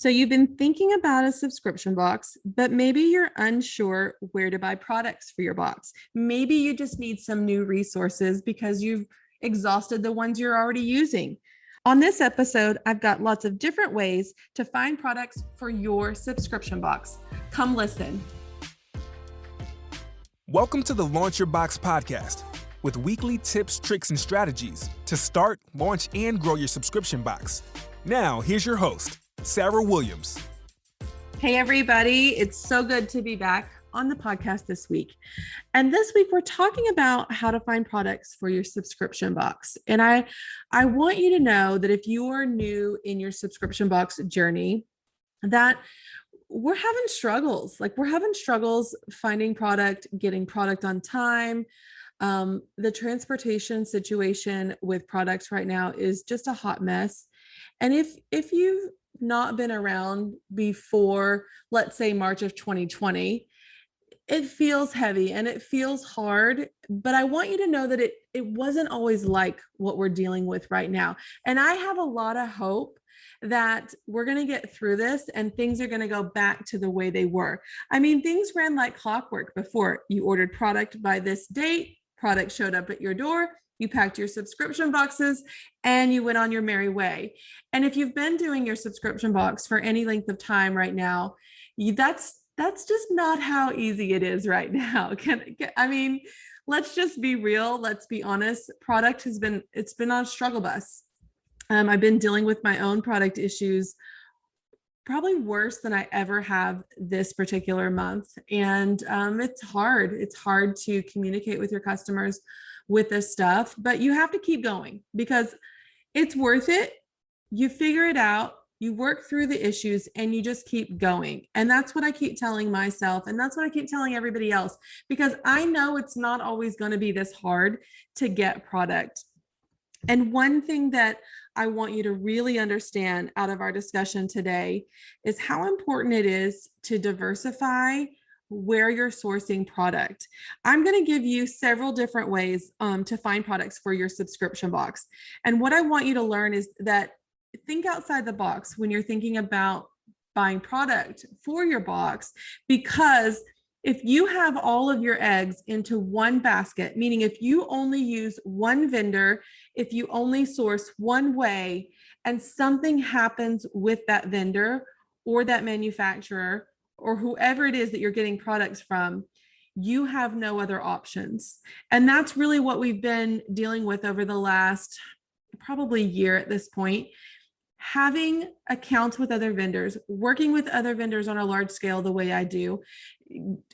So you've been thinking about a subscription box, but maybe you're unsure where to buy products for your box. Maybe you just need some new resources because you've exhausted the ones you're already using. On this episode, I've got lots of different ways to find products for your subscription box. Come listen. Welcome to the Launch Your Box podcast with weekly tips, tricks, and strategies to start, launch, and grow your subscription box. Now, here's your host, Sarah Williams. Hey, everybody. It's so good to be back on the podcast this week. And this week, we're talking about how to find products for your subscription box. And I want you to know that if you are new in your subscription box journey, that we're having struggles. We're having struggles finding product, getting product on time. The transportation situation with products right now is just a hot mess. And if you've not been around before, let's say March of 2020, it feels heavy and it feels hard, but I want you to know that it wasn't always like what we're dealing with right now. And I have a lot of hope that we're going to get through this and things are going to go back to the way they were. I mean, things ran like clockwork before. You ordered product by this date, product showed up at your door, you packed your subscription boxes, and you went on your merry way. And if you've been doing your subscription box for any length of time right now, that's just not how easy it is right now. I mean, let's just be real. Let's be honest. Product it's been on a struggle bus. I've been dealing with my own product issues probably worse than I ever have this particular month. And it's hard. It's hard to communicate with your customers with this stuff, but you have to keep going because it's worth it. You figure it out, you work through the issues, and you just keep going. And that's what I keep telling myself. And that's what I keep telling everybody else, because I know it's not always going to be this hard to get product. And one thing that I want you to really understand out of our discussion today is how important it is to diversify where you're sourcing product. I'm going to give you several different ways to find products for your subscription box. And what I want you to learn is that think outside the box when you're thinking about buying product for your box, because if you have all of your eggs into one basket, meaning if you only use one vendor, if you only source one way, and something happens with that vendor or that manufacturer or whoever it is that you're getting products from, you have no other options. And that's really what we've been dealing with over the last probably year at this point. Having accounts with other vendors, working with other vendors on a large scale the way I do,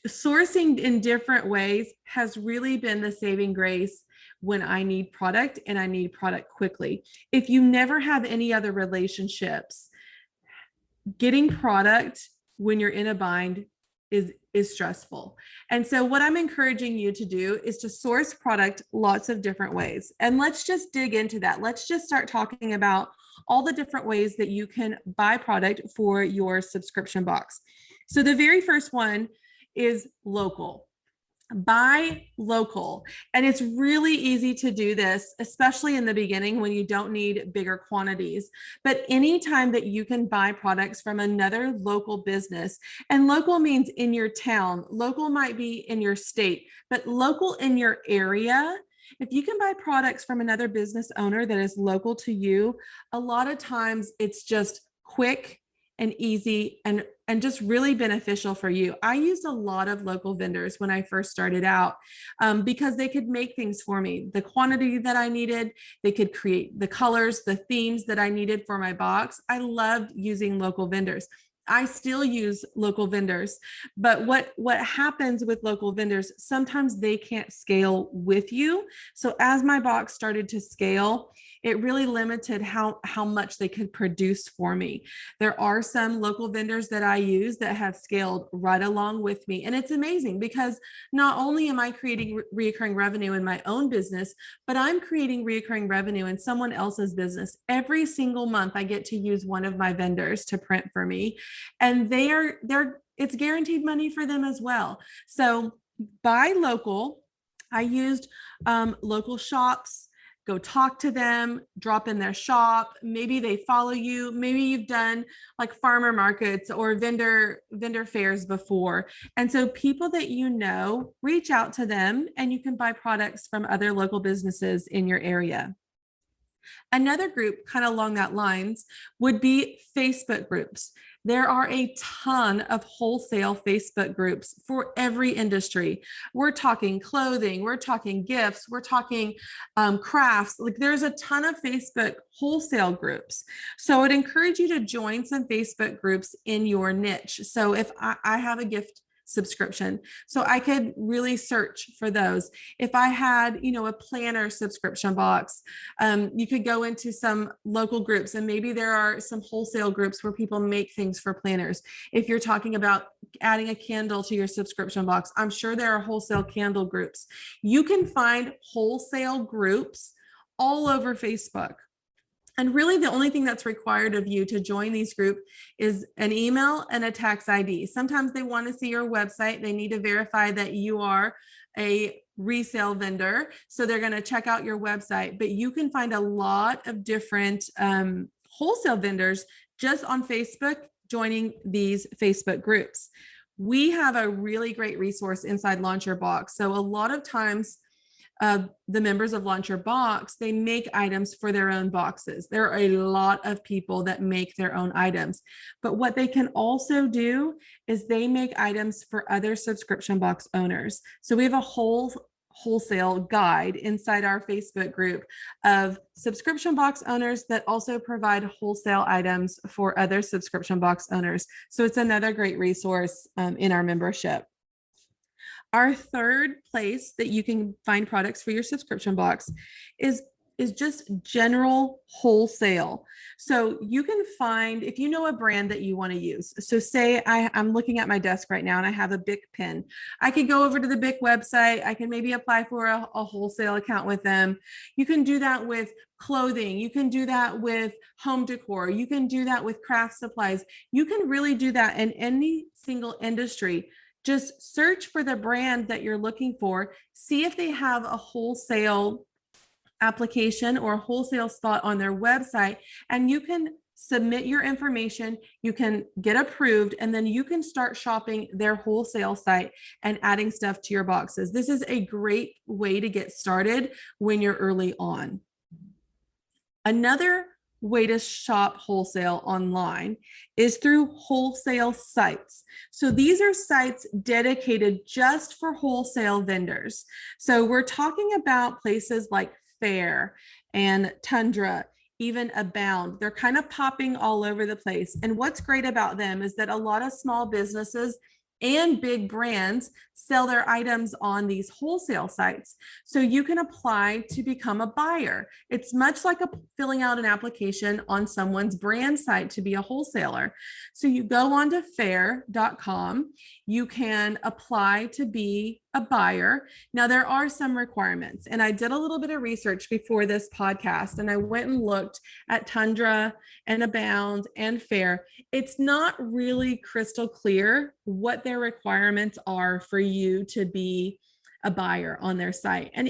sourcing in different ways has really been the saving grace when I need product and I need product quickly. If you never have any other relationships, getting product when you're in a bind is stressful. And so what I'm encouraging you to do is to source product lots of different ways. And let's just dig into that. Let's just start talking about all the different ways that you can buy product for your subscription box. So the very first one is local. Buy local. And it's really easy to do this, especially in the beginning when you don't need bigger quantities. But anytime that you can buy products from another local business, and local means in your town, local might be in your state, but local in your area. If you can buy products from another business owner that is local to you, a lot of times it's just quick and easy and just really beneficial for you. I used a lot of local vendors when I first started out because they could make things for me. The quantity that I needed, they could create the colors, the themes that I needed for my box. I loved using local vendors. I still use local vendors, but what happens with local vendors, sometimes they can't scale with you. So as my box started to scale, it really limited how much they could produce for me. There are some local vendors that I use that have scaled right along with me. And it's amazing because not only am I creating reoccurring revenue in my own business, but I'm creating reoccurring revenue in someone else's business. Every single month, I get to use one of my vendors to print for me. And it's guaranteed money for them as well. So buy local. I used local shops go talk to them, drop in their shop. Maybe they follow you. Maybe you've done like farmer markets or vendor fairs before. And so people that you know, reach out to them and you can buy products from other local businesses in your area. Another group kind of along that lines would be Facebook groups. There are a ton of wholesale Facebook groups for every industry. We're talking clothing, we're talking gifts, we're talking crafts. Like there's a ton of Facebook wholesale groups. So I'd encourage you to join some Facebook groups in your niche. So if I have a gift subscription, so I could really search for those. If I had, a planner subscription box, you could go into some local groups, and maybe there are some wholesale groups where people make things for planners. If you're talking about adding a candle to your subscription box, I'm sure there are wholesale candle groups. You can find wholesale groups all over Facebook. And really the only thing that's required of you to join these groups is an email and a tax ID. Sometimes they want to see your website. They need to verify that you are a resale vendor. So they're going to check out your website, but you can find a lot of different wholesale vendors just on Facebook joining these Facebook groups. We have a really great resource inside Launch Your Box. So a lot of times the members of Launch Your Box, they make items for their own boxes. There are a lot of people that make their own items, but what they can also do is they make items for other subscription box owners. So we have a wholesale guide inside our Facebook group of subscription box owners that also provide wholesale items for other subscription box owners. So it's another great resource in our membership. Our third place that you can find products for your subscription box is just general wholesale. So you can find, if you know a brand that you want to use. So say I'm looking at my desk right now and I have a Bic pen. I could go over to the Bic website. I can maybe apply for a wholesale account with them. You can do that with clothing. You can do that with home decor. You can do that with craft supplies. You can really do that in any single industry. Just search for the brand that you're looking for. See if they have a wholesale application or a wholesale spot on their website, and you can submit your information, you can get approved, and then you can start shopping their wholesale site and adding stuff to your boxes. This is a great way to get started when you're early on. Another way to shop wholesale online is through wholesale sites. So these are sites dedicated just for wholesale vendors. So we're talking about places like Fair and Tundra, even Abound. They're kind of popping all over the place. And what's great about them is that a lot of small businesses and big brands sell their items on these wholesale sites. So you can apply to become a buyer. It's much like filling out an application on someone's brand site to be a wholesaler. So you go onto fair.com, you can apply to be a buyer. Now there are some requirements, and I did a little bit of research before this podcast, and I went and looked at Tundra and Abound and Fair. It's not really crystal clear what their requirements are for you to be a buyer on their site. And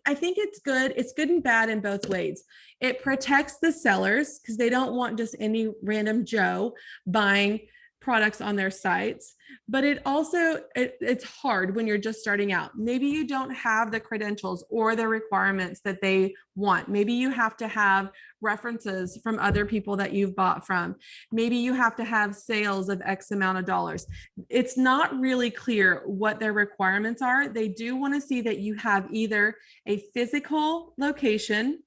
I think it's good. It's good and bad in both ways. It protects the sellers because they don't want just any random Joe buying products on their sites, but it's hard when you're just starting out. Maybe you don't have the credentials or the requirements that they want. Maybe you have to have references from other people that you've bought from. Maybe you have to have sales of X amount of dollars. It's not really clear what their requirements are. They do want to see that you have either a physical location,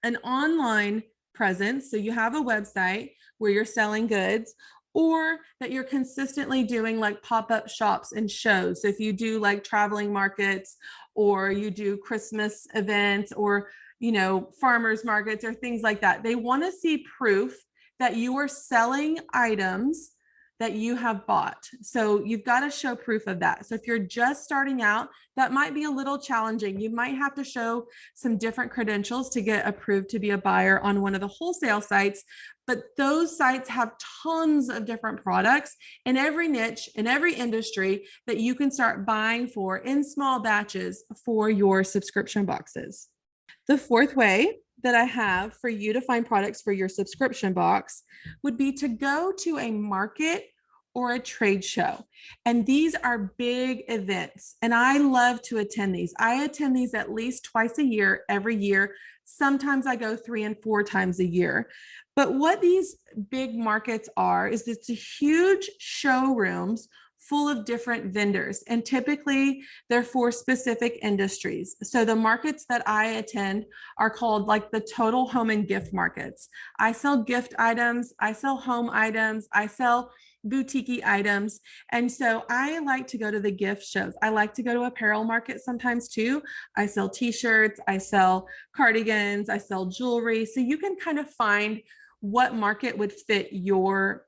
an online presence, so you have a website where you're selling goods, or that you're consistently doing like pop-up shops and shows. So if you do like traveling markets, or you do Christmas events, or farmers markets or things like that, they want to see proof that you are selling items that you have bought. So you've got to show proof of that. So if you're just starting out, that might be a little challenging. You might have to show some different credentials to get approved to be a buyer on one of the wholesale sites, but those sites have tons of different products in every niche, in every industry that you can start buying for in small batches for your subscription boxes. The fourth way that I have for you to find products for your subscription box would be to go to a market or a trade show. And these are big events. And I love to attend these. I attend these at least twice a year, every year. Sometimes I go 3 and 4 times a year. But what these big markets are is it's a huge showrooms full of different vendors. And typically they're for specific industries. So the markets that I attend are called like the total home and gift markets. I sell gift items, I sell home items, I sell boutique items. And so I like to go to the gift shows. I like to go to apparel markets sometimes too. I sell t-shirts, I sell cardigans, I sell jewelry. So you can kind of find what market would fit your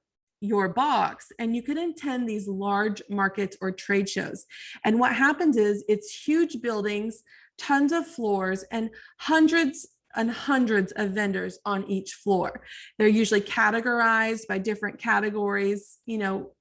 box, and you can attend these large markets or trade shows. And what happens is it's huge buildings, tons of floors, and hundreds of vendors on each floor. They're usually categorized by different categories,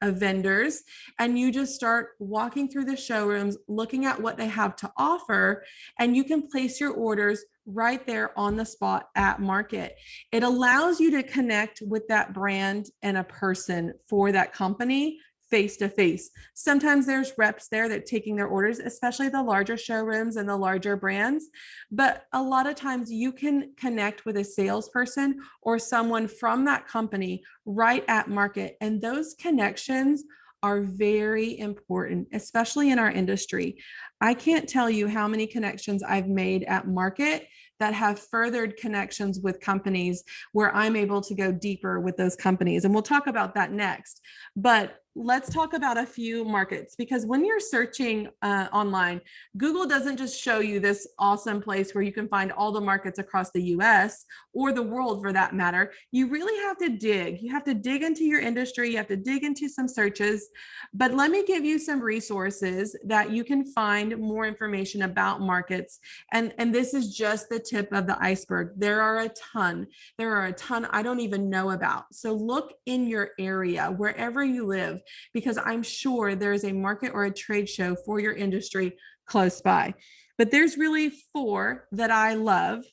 of vendors. And you just start walking through the showrooms, looking at what they have to offer, and you can place your orders right there on the spot at market. It allows you to connect with that brand and a person for that company face to face. Sometimes there's reps there that taking their orders, especially the larger showrooms and the larger brands. But a lot of times you can connect with a salesperson or someone from that company right at market. And those connections are very important, especially in our industry. I can't tell you how many connections I've made at market that have furthered connections with companies where I'm able to go deeper with those companies. And we'll talk about that next. But let's talk about a few markets, because when you're searching online, Google doesn't just show you this awesome place where you can find all the markets across the US or the world for that matter. You really have to dig. You have to dig into your industry. You have to dig into some searches. But let me give you some resources that you can find more information about markets. And this is just the tip of the iceberg. There are a ton I don't even know about. So look in your area, wherever you live, because I'm sure there's a market or a trade show for your industry close by. But there's really 4 that I love,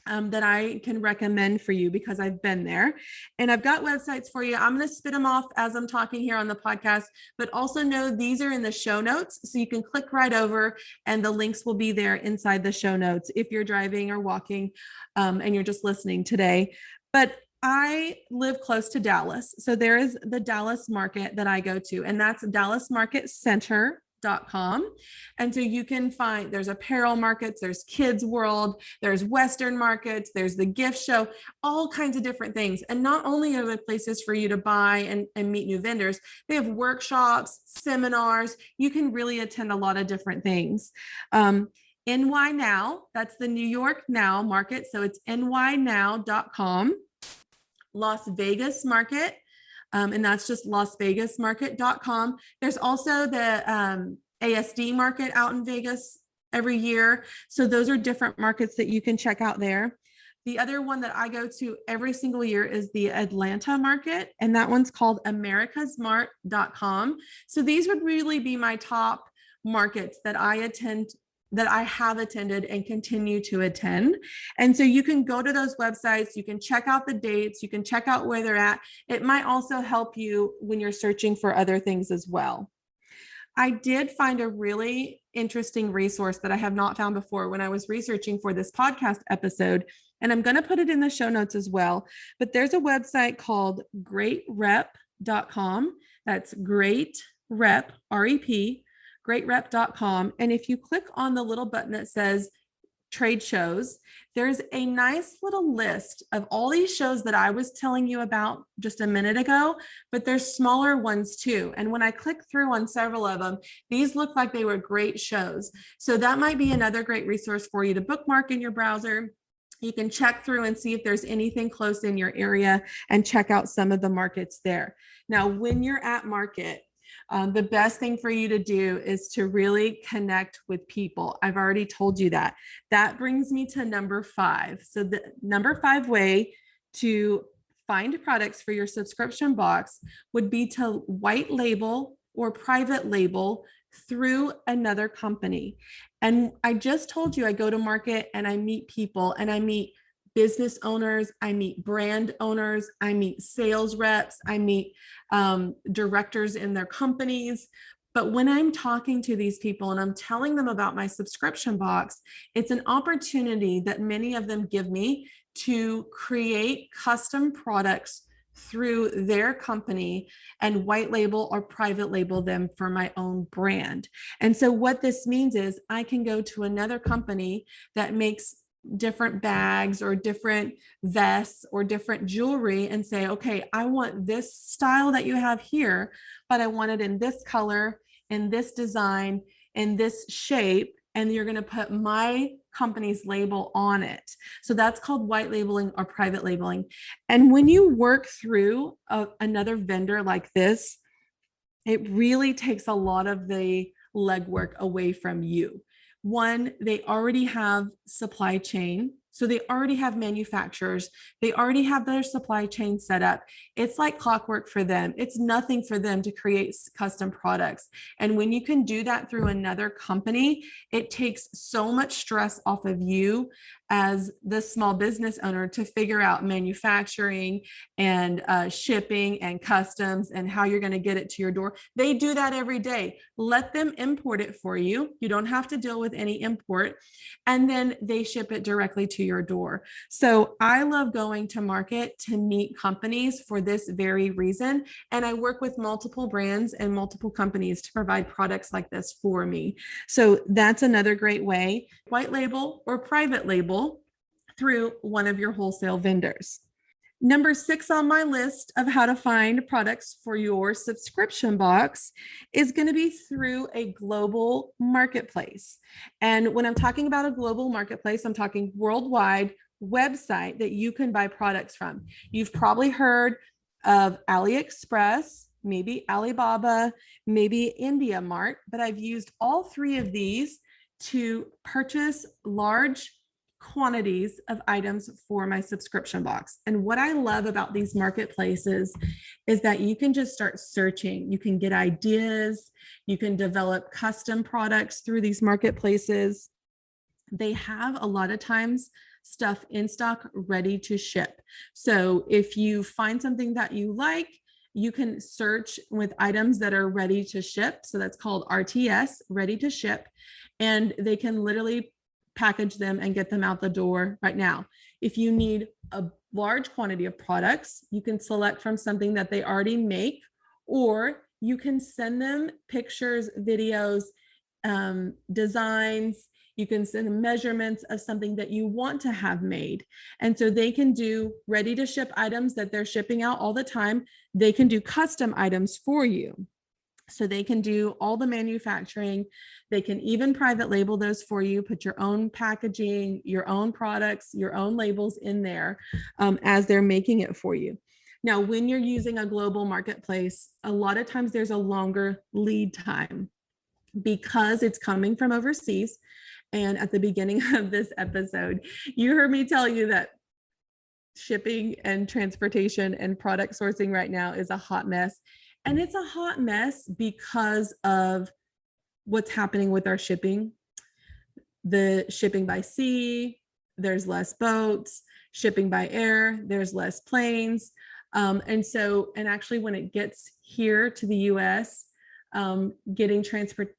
that I can recommend for you because I've been there, and I've got websites for you. I'm going to spit them off as I'm talking here on the podcast, but also know these are in the show notes. So you can click right over and the links will be there inside the show notes if you're driving or walking, and you're just listening today. But I live close to Dallas. So there is the Dallas market that I go to, and that's dallasmarketcenter.com. And so you can find there's apparel markets, there's kids world, there's Western markets, there's the gift show, all kinds of different things. And not only are there places for you to buy and meet new vendors, they have workshops, seminars. You can really attend a lot of different things. NY Now, that's the New York Now market. So it's nynow.com. Las Vegas market, and that's just lasvegasmarket.com. There's also the ASD market out in Vegas every year. So those are different markets that you can check out there. The other one that I go to every single year is the Atlanta market, and that one's called americasmart.com. So these would really be my top markets that I have attended and continue to attend. And so you can go to those websites, you can check out the dates, you can check out where they're at. It might also help you when you're searching for other things as well. I did find a really interesting resource that I have not found before when I was researching for this podcast episode, and I'm going to put it in the show notes as well. But there's a website called greatrep.com. That's great rep, R-E-P, greatrep.com. And if you click on the little button that says trade shows, there's a nice little list of all these shows that I was telling you about just a minute ago, but there's smaller ones too. And when I click through on several of them, these look like they were great shows. So that might be another great resource for you to bookmark in your browser. You can check through and see if there's anything close in your area and check out some of the markets there. Now, when you're at market, the best thing for you to do is to really connect with people. I've already told you that. That brings me to number 5. So the number 5 way to find products for your subscription box would be to white label or private label through another company. And I just told you, I go to market and I meet people, and I meet business owners, I meet brand owners, I meet sales reps, I meet directors in their companies. But when I'm talking to these people and I'm telling them about my subscription box, it's an opportunity that many of them give me to create custom products through their company and white label or private label them for my own brand. And so what this means is I can go to another company that makes different bags or different vests or different jewelry and say, okay, I want this style that you have here, but I want it in this color, in this design, in this shape, and you're going to put my company's label on it. So that's called white labeling or private labeling. And when you work through another vendor like this, it really takes a lot of the legwork away from you. One, they already have supply chain. So they already have manufacturers. They already have their supply chain set up. It's like clockwork for them. It's nothing for them to create custom products. And when you can do that through another company, it takes so much stress off of you as the small business owner to figure out manufacturing and shipping and customs and how you're going to get it to your door. They do that every day. Let them import it for you. You don't have to deal with any import. And then they ship it directly to your door. So I love going to market to meet companies for this very reason. And I work with multiple brands and multiple companies to provide products like this for me. So that's another great way. White label or private label through one of your wholesale vendors. Number 6 on my list of how to find products for your subscription box is going to be through a global marketplace. And when I'm talking about a global marketplace, I'm talking worldwide website that you can buy products from. You've probably heard of AliExpress, maybe Alibaba, maybe IndiaMart, but I've used all 3 of these to purchase large quantities of items for my subscription box. And what I love about these marketplaces is that you can just start searching. You can get ideas. You can develop custom products through these marketplaces. They have a lot of times stuff in stock ready to ship. So if you find something that you like, you can search with items that are ready to ship. So that's called RTS, ready to ship. And they can literally package them and get them out the door right now. If you need a large quantity of products, you can select from something that they already make, or you can send them pictures, videos, designs. You can send them measurements of something that you want to have made. And so they can do ready to ship items that they're shipping out all the time. They can do custom items for you. So they can do all the manufacturing. They can even private label those for you, put your own packaging, your own products, your own labels in there as they're making it for you. Now, when you're using a global marketplace, a lot of times there's a longer lead time because it's coming from overseas. And at the beginning of this episode, you heard me tell you that shipping and transportation and product sourcing right now is a hot mess. And it's a hot mess because of what's happening with our shipping. The shipping by sea, there's less boats. Shipping by air, there's less planes. And actually when it gets here to the US, getting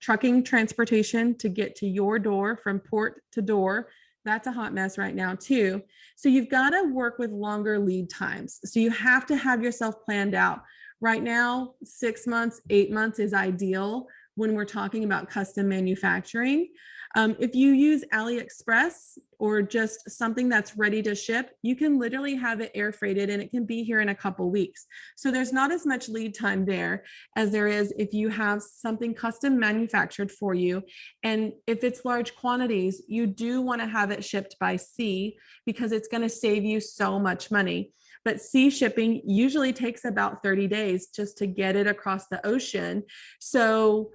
trucking transportation to get to your door from port to door, that's a hot mess right now too. So you've got to work with longer lead times. So you have to have yourself planned out. Right now, 6 months, 8 months is ideal when we're talking about custom manufacturing. If you use AliExpress or just something that's ready to ship, you can literally have it air freighted and it can be here in a couple weeks. So there's not as much lead time there as there is if you have something custom manufactured for you. And if it's large quantities, you do want to have it shipped by sea because it's going to save you so much money. But sea shipping usually takes about 30 days just to get it across the ocean. So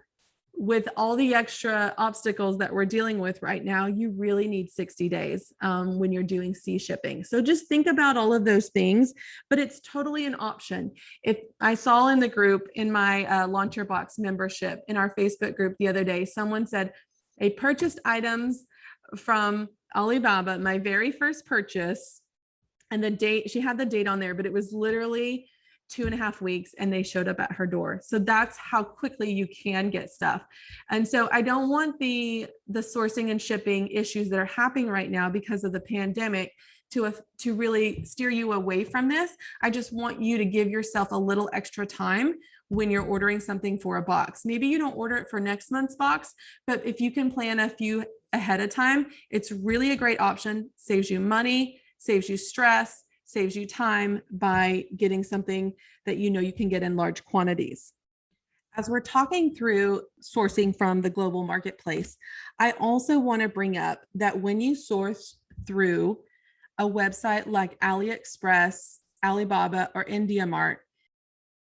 with all the extra obstacles that we're dealing with right now, you really need 60 days when you're doing sea shipping. So just think about all of those things, but it's totally an option. If I saw in the group, in my Launch Your Box membership in our Facebook group the other day, someone said, I purchased items from Alibaba, my very first purchase, and the date, she had the date on there, but it was literally 2.5 weeks and they showed up at her door. So that's how quickly you can get stuff. And so I don't want the sourcing and shipping issues that are happening right now because of the pandemic to really steer you away from this. I just want you to give yourself a little extra time when you're ordering something for a box. Maybe you don't order it for next month's box, but if you can plan a few ahead of time, it's really a great option. Saves you money, saves you stress, saves you time by getting something that you know you can get in large quantities. As we're talking through sourcing from the global marketplace, I also want to bring up that when you source through a website like AliExpress, Alibaba, or IndiaMart,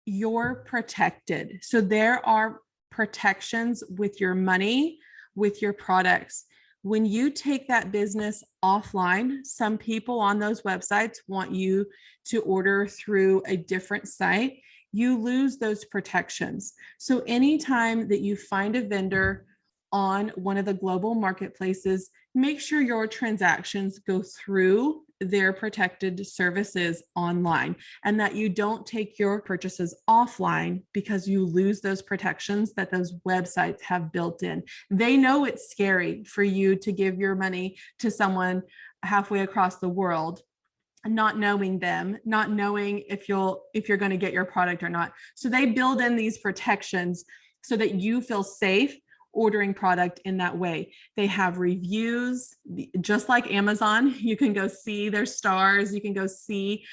you're protected. So there are protections with your money, with your products. When you take that business offline, some people on those websites want you to order through a different site, you lose those protections. So anytime that you find a vendor on one of the global marketplaces, make sure your transactions go through their protected services online and that you don't take your purchases offline because you lose those protections that those websites have built in. They know it's scary for you to give your money to someone halfway across the world, not knowing them, not knowing if you're going to get your product or not. So they build in these protections so that you feel safe ordering product in that way. They have reviews, just like Amazon. You can go see their stars. You can go see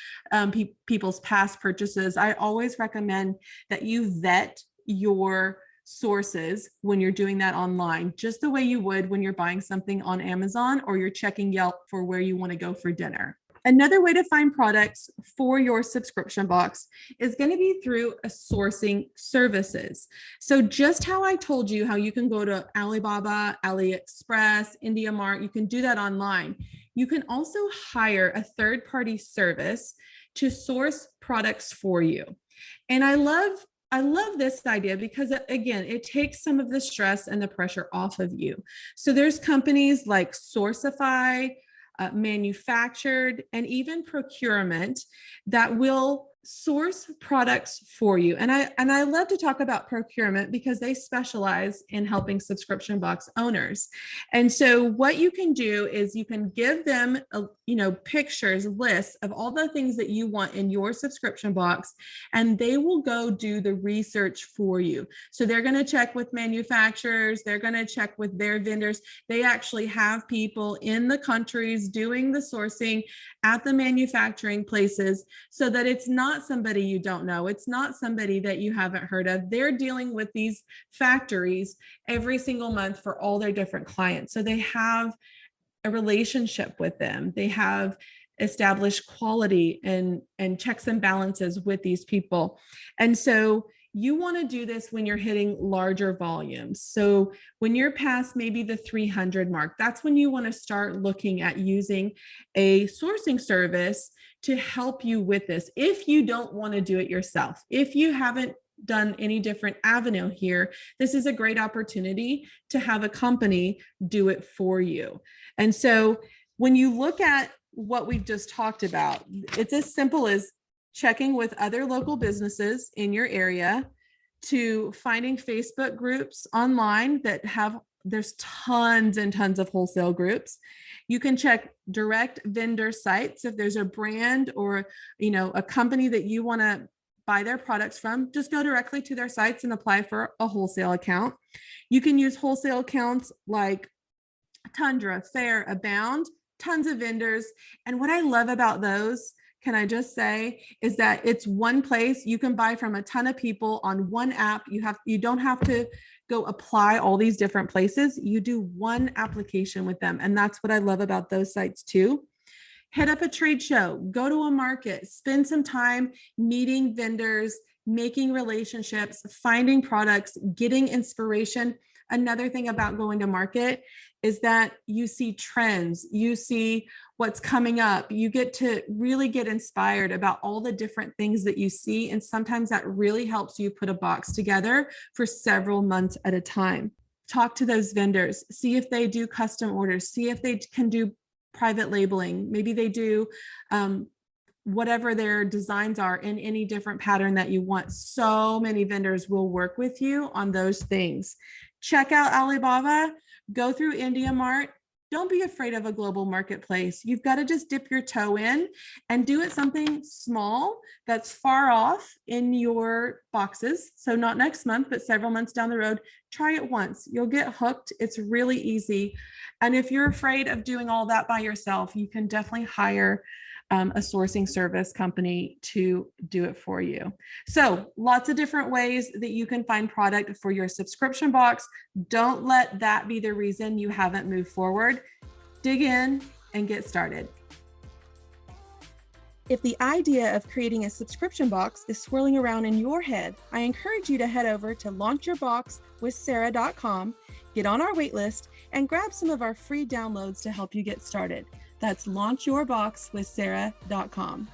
people's past purchases. I always recommend that you vet your sources when you're doing that online, just the way you would when you're buying something on Amazon or you're checking Yelp for where you want to go for dinner. Another way to find products for your subscription box is going to be through a sourcing services. So just how I told you how you can go to Alibaba, AliExpress, IndiaMart, you can do that online. You can also hire a third-party service to source products for you. And I love this idea because, again, it takes some of the stress and the pressure off of you. So there's companies like Sourcify, manufactured, and even procurement that will source products for you. And I love to talk about procurement because they specialize in helping subscription box owners. And so what you can do is you can give them pictures, lists of all the things that you want in your subscription box, and they will go do the research for you. So they're going to check with manufacturers, they're going to check with their vendors. They actually have people in the countries doing the sourcing at the manufacturing places so that it's not somebody you don't know. It's not somebody that you haven't heard of. They're dealing with these factories every single month for all their different clients. So they have a relationship with them. They have established quality and checks and balances with these people. And so you want to do this when you're hitting larger volumes. So when you're past maybe the 300 mark, that's when you want to start looking at using a sourcing service to help you with this. If you don't want to do it yourself, if you haven't done any different avenue here, this is a great opportunity to have a company do it for you. And so when you look at what we've just talked about, it's as simple as checking with other local businesses in your area, to finding Facebook groups online that there's tons and tons of wholesale groups. You can check direct vendor sites. If there's a brand or, a company that you want to buy their products from, just go directly to their sites and apply for a wholesale account. You can use wholesale accounts like Tundra, Fair, Abound, tons of vendors. And what I love about those, can I just say, is that it's one place you can buy from a ton of people on one app. You don't have to go apply all these different places. You do one application with them. And that's what I love about those sites too. Head up a trade show, go to a market, spend some time meeting vendors, making relationships, finding products, getting inspiration. Another thing about going to market is that you see trends, you see what's coming up, you get to really get inspired about all the different things that you see. And sometimes that really helps you put a box together for several months at a time. Talk to those vendors, see if they do custom orders, see if they can do private labeling. Maybe they do whatever their designs are in any different pattern that you want. So many vendors will work with you on those things. Check out Alibaba, go through IndiaMart. Don't be afraid of a global marketplace. You've got to just dip your toe in and do it something small that's far off in your boxes. So not next month, but several months down the road. Try it once. You'll get hooked. It's really easy. And if you're afraid of doing all that by yourself, you can definitely hire a sourcing service company to do it for you. So lots of different ways that you can find product for your subscription box. Don't let that be the reason you haven't moved forward. Dig in and get started. If the idea of creating a subscription box is swirling around in your head, I encourage you to head over to launchyourboxwithsarah.com, get on our waitlist, and grab some of our free downloads to help you get started. That's launchyourboxwithsarah.com.